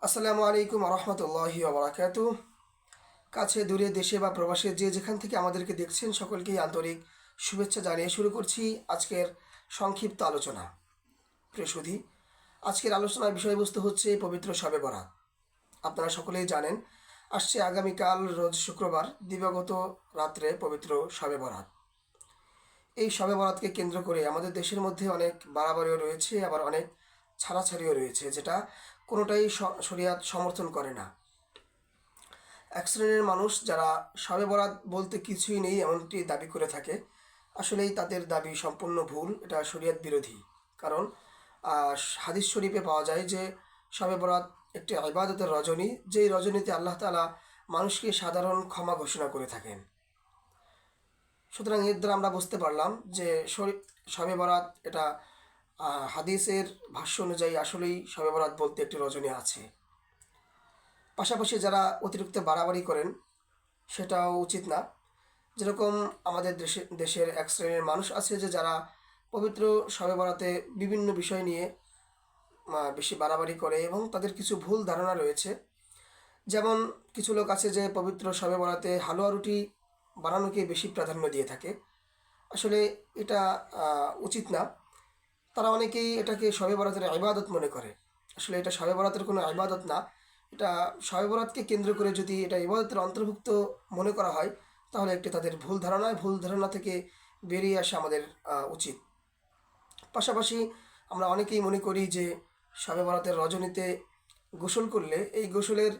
আসসালামু আলাইকুম রহমতুল্লাহি ওবরাকাতু। কাছে দূরে দেশে বা প্রবাসে যে যেখান থেকে আমাদেরকে দেখছেন সকলকেই আন্তরিক শুভেচ্ছা জানিয়ে শুরু করছি আজকের সংক্ষিপ্ত আলোচনা। প্রিয় সুধী, আজকের আলোচনার বিষয়বস্তু হচ্ছে পবিত্র শবে বরাত। আপনারা সকলেই জানেন, আসছে আগামীকাল রোজ শুক্রবার দিবাগত রাত্রে পবিত্র শবে বরাত। এই শবে বরাতকে কেন্দ্র করে আমাদের দেশের মধ্যে অনেক বাড়াবাড়িও রয়েছে, আবার অনেক ছাড়াছাড়িও রয়েছে, যেটা কোনোটাই শরিয়াত সমর্থন করে না। এক শ্রেণীর মানুষ যারা শবে বরাত বলতে কিছুই নেই এমনটি দাবি করে থাকে, আসলেই তাদের দাবি সম্পূর্ণ ভুল। এটা শরিয়ত বিরোধী। কারণ হাদিস শরীফে পাওয়া যায় যে শবে বরাত একটি ইবাদতের রজনী, যেই রজনীতে আল্লাহ তাআলা মানুষকে সাধারণ ক্ষমা ঘোষণা করে থাকেন। সুতরাং এর দ্বারা আমরা বুঝতে পারলাম যে শবে বরাত এটা হাদিসের ভাষ্য অনুযায়ী আসলেই শবে বরাত বলতে একটি রজনী আছে। পাশাপাশি যারা অতিরিক্ত বাড়াবাড়ি করেন সেটাও উচিত না। যেরকম আমাদের দেশের এক শ্রেণীর মানুষ আছে যে যারা পবিত্র শবে বরাতে বিভিন্ন বিষয় নিয়ে বেশি বাড়াবাড়ি করে এবং তাদের কিছু ভুল ধারণা রয়েছে। যেমন কিছু লোক আছে যে পবিত্র শবে বরাতে হালুয়া রুটি বানানোকে বেশি প্রাধান্য দিয়ে থাকে। আসলে এটা উচিত না। তারা অনেকেই এটাকে শবে বরাতের ইবাদত মনে করে। আসলে এটা শবে বরাতের কোনো ইবাদত না। এটা শবে বরাতকে কেন্দ্র করে যদি এটা ইবাদতের অন্তর্ভুক্ত মনে করা হয়, তাহলে একটি তাদের ভুল ধারণা থেকে বেরিয়ে আসা আমাদের উচিত। পাশাপাশি আমরা অনেকেই মনে করি যে শবে বরাতের রজনীতে গোসল করলে এই গোসলের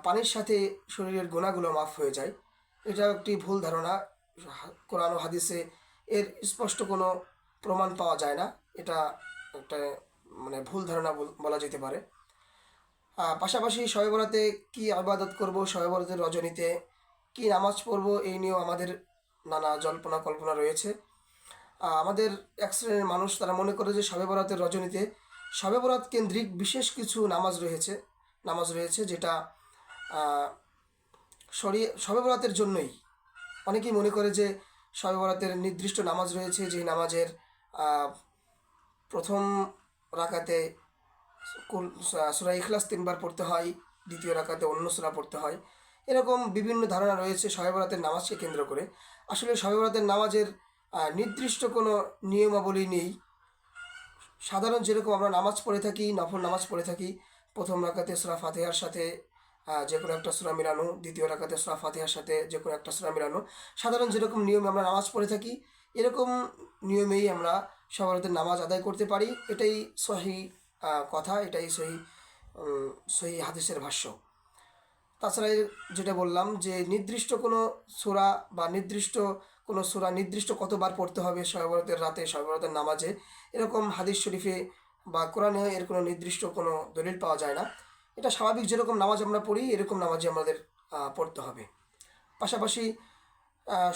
পানির সাথে শরীরের গুণাগুলো মাফ হয়ে যায়। এটাও একটি ভুল ধারণা। কোরআন ও হাদিসে এর স্পষ্ট কোনো প্রমাণ পাওয়া যায় না। এটা একটা ভুল ধারণা বলা যেতে পারে। পাশাপাশি শবে বরাতে কী ইবাদত করব, শবে বরাতের রজনীতে কী নামাজ পড়ব, এই নিয়েও আমাদের নানা জল্পনা কল্পনা রয়েছে। আমাদের এক শ্রেণীর মানুষ তারা মনে করে যে শবে বরাতের রজনীতে শবে বরাত কেন্দ্রিক বিশেষ কিছু নামাজ রয়েছে যেটা শবে বরাতের জন্যই। অনেকেই মনে করে যে শবে বরাতের নির্দিষ্ট নামাজ রয়েছে, যেই নামাজের প্রথম রাকাতে সূরা ইখলাস 3 বার পড়তে হয়, দ্বিতীয় রাকাতে অন্য সূরা পড়তে হয়। এরকম বিভিন্ন ধারণা রয়েছে শবে বরাতের নামাজকে কেন্দ্র করে। আসলে শবে বরাতের নামাজের নির্দিষ্ট কোনো নিয়মাবলী নেই। সাধারণ যেরকম আমরা নামাজ পড়ে থাকি, নফল নামাজ পড়ে থাকি, প্রথম রাকাতে সূরা ফাতিহার সাথে যে কোনো একটা সূরা মিলানো, দ্বিতীয় রাকাতে সূরা ফাতিহার সাথে যে কোনো একটা সূরা মিলানো, সাধারণ যেরকম নিয়মে আমরা নামাজ পড়ে থাকি এরকম নিয়মেই আমরা শবে বরাতের নামাজ আদায় করতে পারি। এটাই সহি কথা, এটাই সহি হাদিসের ভাষ্য। তাছাড়া যেটা বললাম যে নির্দিষ্ট কোনো সূরা বা নির্দিষ্ট কতবার পড়তে হবে শবে বরাতের রাতে, শবে বরাতের নামাজে, এরকম হাদিস শরীফে বা কোরআনে এর কোনো নির্দিষ্ট কোনো দলিল পাওয়া যায় না। এটা স্বাভাবিক, যেরকম নামাজ আমরা পড়ি এরকম নামাজই আমাদের পড়তে হবে। পাশাপাশি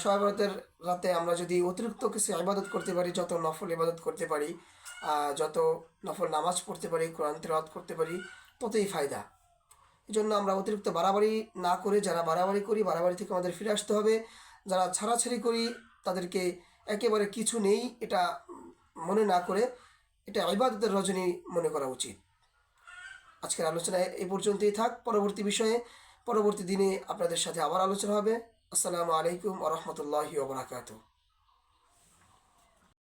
শবে বরাতের রাতে আমরা যদি অতিরিক্ত কিছু ইবাদত করতে পারি, যত নফল ইবাদত করতে পারি, যত নফল নামাজ পড়তে পারি, কোরআন তিলাওয়াত করতে পারি, ততই ফায়দা। এই জন্য আমরা অতিরিক্ত বাড়াবাড়ি না করে, যারা বাড়াবাড়ি করি বাড়াবাড়ি থেকে আমাদের ফিরে আসতে হবে। যারা ছাড়াছাড়ি করি তাদেরকে একেবারে কিছু নেই এটা মনে না করে এটা ইবাদতের রজনী মনে করা উচিত। আজকের আলোচনা এই পর্যন্তই থাক। পরবর্তী দিনে আপনাদের সাথে আবার আলোচনা হবে। আসসালামু আলাইকুম ওয়া রাহমাতুল্লাহি ওয়া বারাকাতুহু।